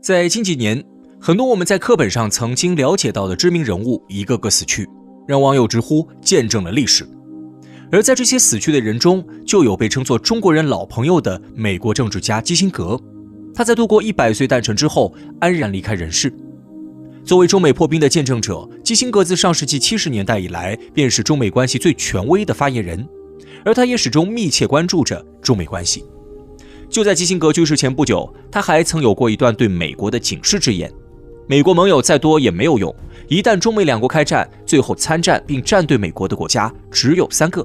在近几年，很多我们在课本上曾经了解到的知名人物一个个死去，让网友直呼见证了历史。而在这些死去的人中，就有被称作中国人老朋友的美国政治家基辛格。他在度过100岁诞辰之后安然离开人世。作为中美破冰的见证者，基辛格自上世纪70年代以来便是中美关系最权威的发言人，而他也始终密切关注着中美关系。就在基辛格去世前不久，他还曾有过一段对美国的警示之言：美国盟友再多也没有用，一旦中美两国开战，最后参战并站对美国的国家只有3个。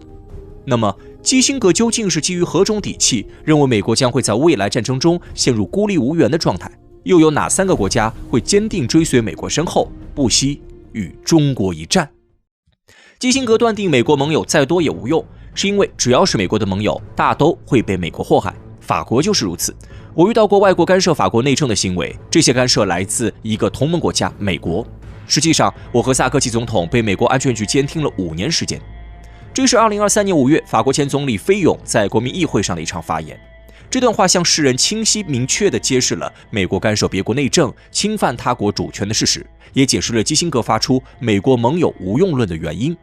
那么基辛格究竟是基于何种底气，认为美国将会在未来战争中陷入孤立无援的状态？又有哪3个国家会坚定追随美国身后，不惜与中国一战？基辛格断定美国盟友再多也无用，是因为只要是美国的盟友，大都会被美国祸害。法国就是如此。我遇到过外国干涉法国内政的行为，这些干涉来自一个同盟国家美国。实际上，我和萨科齐总统被美国安全局监听了5年时间。这是2023年5月，法国前总理菲永在国民议会上的一场发言。这段话向世人清晰明确地揭示了美国干涉别国内政、侵犯他国主权的事实，也解释了基辛格发出美国盟友无用论的原因。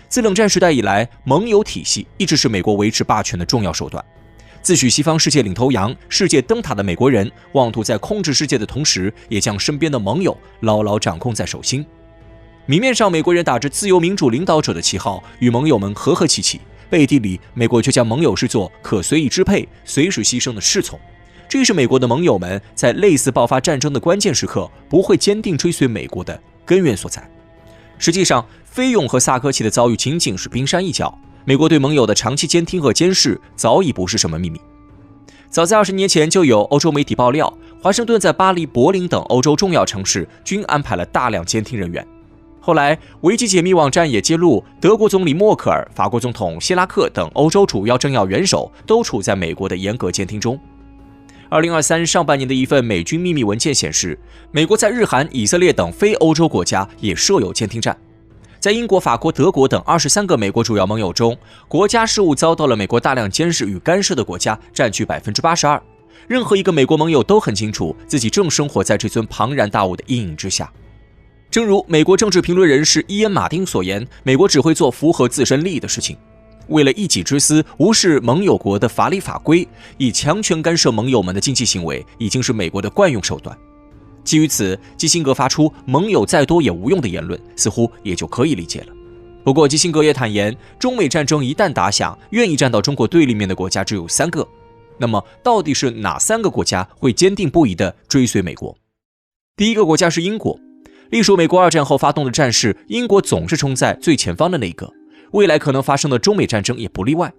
自冷战时代以来，盟友体系一直是美国维持霸权的重要手段。自诩西方世界领头羊、世界灯塔的美国人，妄图在控制世界的同时，也将身边的盟友牢牢掌控在手心。明面上，美国人打着自由民主领导者的旗号，与盟友们和和气气，背地里，美国却将盟友视作可随意支配、随时牺牲的侍从。这是美国的盟友们在类似爆发战争的关键时刻，不会坚定追随美国的根源所在。实际上，菲永和萨科齐的遭遇仅仅是冰山一角。美国对盟友的长期监听和监视早已不是什么秘密。早在20年前，就有欧洲媒体爆料，华盛顿在巴黎、柏林等欧洲重要城市均安排了大量监听人员。后来，维基解密网站也揭露，德国总理默克尔、法国总统希拉克等欧洲主要政要元首都处在美国的严格监听中。2023上半年的一份美军秘密文件显示，美国在日韩、以色列等非欧洲国家也设有监听站。在英国、法国、德国等23个美国主要盟友中，国家事务遭到了美国大量监视与干涉的国家占据82%。任何一个美国盟友都很清楚，自己正生活在这尊庞然大物的阴影之下。正如美国政治评论人士伊恩·马丁所言，美国只会做符合自身利益的事情。为了一己之私，无视盟友国的法理法规，以强权干涉盟友们的经济行为，已经是美国的惯用手段。基于此，基辛格发出盟友再多也无用的言论，似乎也就可以理解了。不过，基辛格也坦言，中美战争一旦打响，愿意站到中国对立面的国家只有3个。那么，到底是哪3个国家会坚定不移地追随美国？第一个国家是英国。隶属美国2战后发动的战事，英国总是冲在最前方的那个，未来可能发生的中美战争也不例外。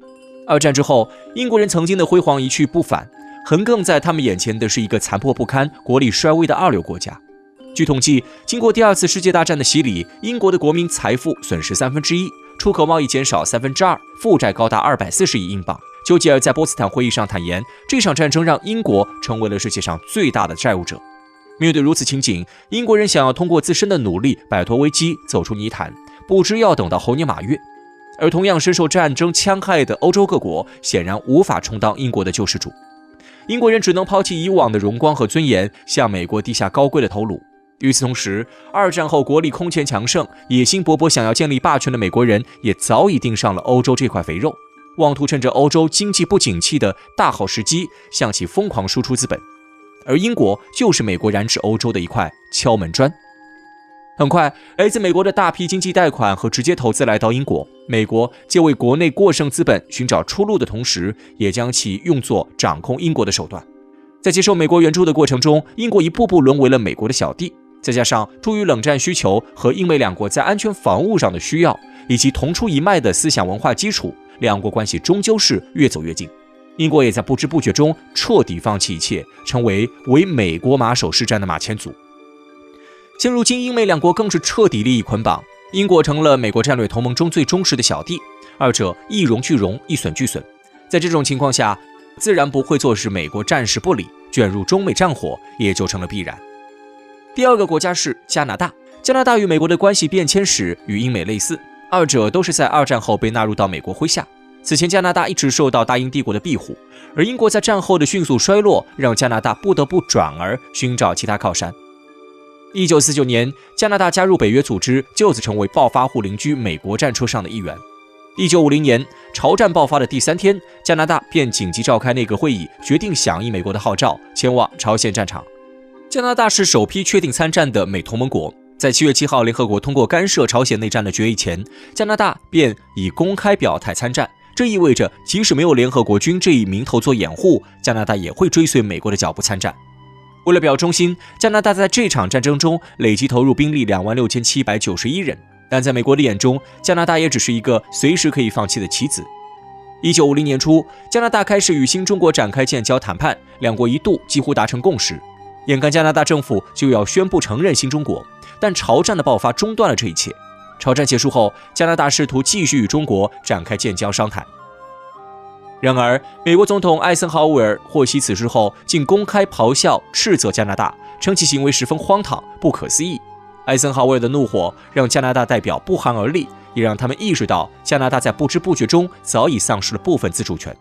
2战之后，英国人曾经的辉煌一去不返，横亘在他们眼前的是一个残破不堪、国力衰微的二流国家。据统计，经过第2次世界大战的洗礼，英国的国民财富损失1/3，出口贸易减少2%，负债高达240亿英镑。丘吉尔在波茨坦会议上坦言，这场战争让英国成为了世界上最大的债务者。面对如此情景，英国人想要通过自身的努力摆脱危机、走出泥潭，不知要等到猴年马月。而同样深受战争戕害的欧洲各国，显然无法充当英国的救世主。英国人只能抛弃以往的荣光和尊严，向美国低下高贵的头颅。与此同时，2战后国力空前强盛、野心勃勃想要建立霸权的美国人，也早已盯上了欧洲这块肥肉，妄图趁着欧洲经济不景气的大好时机，向其疯狂输出资本。而英国就是美国染指欧洲的一块敲门砖。很快，来自美国的大批经济贷款和直接投资来到英国，美国借为国内过剩资本寻找出路的同时，也将其用作掌控英国的手段。在接受美国援助的过程中，英国一步步沦为了美国的小弟。再加上出于冷战需求和英美两国在安全防务上的需要，以及同出一脉的思想文化基础，两国关系终究是越走越近。英国也在不知不觉中彻底放弃一切，成为美国马首是瞻的马前卒。现如今，英美两国更是彻底利益捆绑，英国成了美国战略同盟中最忠实的小弟，二者一荣俱荣，一损俱损。在这种情况下，自然不会坐视美国战事不理，卷入中美战火也就成了必然。第二个国家是加拿大。加拿大与美国的关系变迁史与英美类似，二者都是在2战后被纳入到美国麾下。此前，加拿大一直受到大英帝国的庇护，而英国在战后的迅速衰落，让加拿大不得不转而寻找其他靠山。1949年，加拿大加入北约组织，就此成为暴发户邻居美国战车上的一员。1950年，朝战爆发的第3天，加拿大便紧急召开内阁会议，决定响应美国的号召，前往朝鲜战场。加拿大是首批确定参战的美同盟国。在7月7号，联合国通过干涉朝鲜内战的决议前，加拿大便已公开表态参战。这意味着，即使没有联合国军这一名头做掩护，加拿大也会追随美国的脚步参战。为了表忠心，加拿大在这场战争中累计投入兵力26791人。但在美国的眼中，加拿大也只是一个随时可以放弃的棋子。1950年初，加拿大开始与新中国展开建交谈判，两国一度几乎达成共识。眼看加拿大政府就要宣布承认新中国，但朝战的爆发中断了这一切。朝战结束后，加拿大试图继续与中国展开建交商谈。然而，美国总统艾森豪威尔获悉此事后，竟公开咆哮斥责加拿大，称其行为十分荒唐、不可思议。艾森豪威尔的怒火让加拿大代表不寒而栗，也让他们意识到加拿大在不知不觉中早已丧失了部分自主权。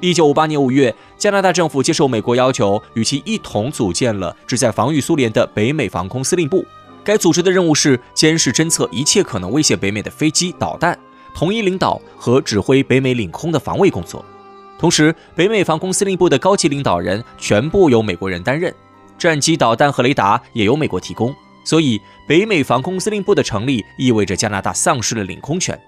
1958年5月，加拿大政府接受美国要求，与其一同组建了旨在防御苏联的北美防空司令部。该组织的任务是监视侦测一切可能威胁北美的飞机、导弹，统一领导和指挥北美领空的防卫工作。同时，北美防空司令部的高级领导人全部由美国人担任，战机、导弹和雷达也由美国提供。所以，北美防空司令部的成立意味着加拿大丧失了领空权。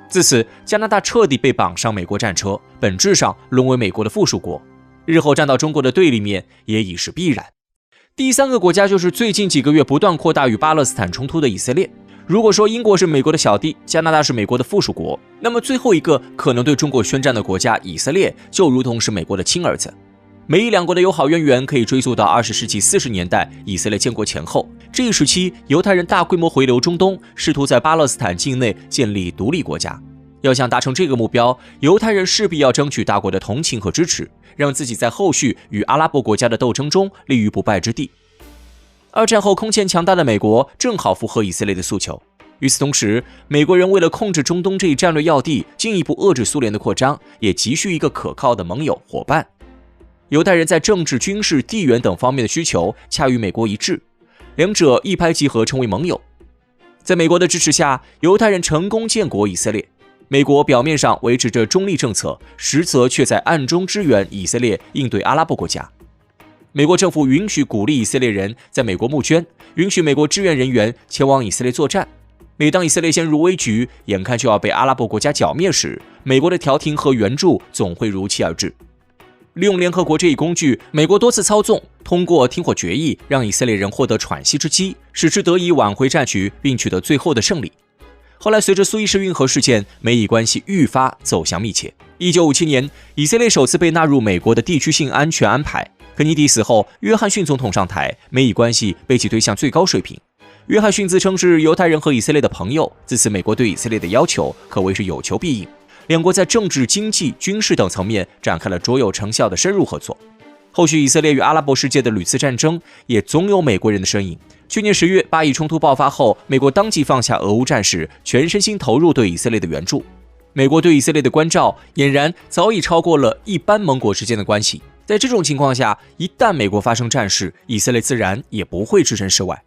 自此，加拿大彻底被绑上美国战车，本质上沦为美国的附属国。日后站到中国的对立面也已是必然。第3个国家就是最近几个月不断扩大与巴勒斯坦冲突的以色列。如果说英国是美国的小弟，加拿大是美国的附属国，那么最后一个可能对中国宣战的国家以色列，就如同是美国的亲儿子。美以两国的友好渊源可以追溯到20世纪40年代以色列建国前后，这一时期犹太人大规模回流中东，试图在巴勒斯坦境内建立独立国家。要想达成这个目标，犹太人势必要争取大国的同情和支持，让自己在后续与阿拉伯国家的斗争中立于不败之地。2战后空前强大的美国正好符合以色列的诉求。与此同时，美国人为了控制中东这一战略要地，进一步遏制苏联的扩张，也急需一个可靠的盟友伙伴。犹太人在政治、军事、地缘等方面的需求恰与美国一致，两者一拍即合，成为盟友。在美国的支持下，犹太人成功建国以色列。美国表面上维持着中立政策，实则却在暗中支援以色列应对阿拉伯国家。美国政府允许鼓励以色列人在美国募捐，允许美国志愿人员前往以色列作战。每当以色列陷入危局，眼看就要被阿拉伯国家剿灭时，美国的调停和援助总会如期而至。利用联合国这一工具，美国多次操纵，通过停火决议让以色列人获得喘息之机，使之得以挽回战局并取得最后的胜利。后来随着苏伊士运河事件，美以关系愈发走向密切。1957年，以色列首次被纳入美国的地区性安全安排。肯尼迪死后，约翰逊总统上台，美以关系被其推向最高水平。约翰逊自称是犹太人和以色列的朋友，自此美国对以色列的要求可谓是有求必应。两国在政治、经济、军事等层面展开了卓有成效的深入合作。后续以色列与阿拉伯世界的屡次战争也总有美国人的身影。去年10月，巴以冲突爆发后，美国当即放下俄乌战事，全身心投入对以色列的援助。美国对以色列的关照俨然早已超过了一般盟国之间的关系。在这种情况下，一旦美国发生战事，以色列自然也不会置身事外。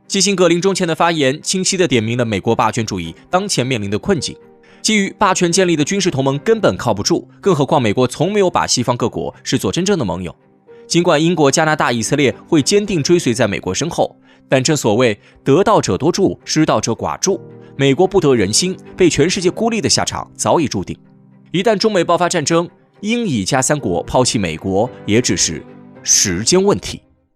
基辛格临终前的发言清晰地点明了美国霸权主义当前面临的困境。基于霸权建立的军事同盟根本靠不住，更何况美国从没有把西方各国视作真正的盟友。尽管英国、加拿大、以色列会坚定追随在美国身后，但正所谓得道者多助，失道者寡助，美国不得人心，被全世界孤立的下场早已注定。一旦中美爆发战争，英以加三国抛弃美国也只是时间问题。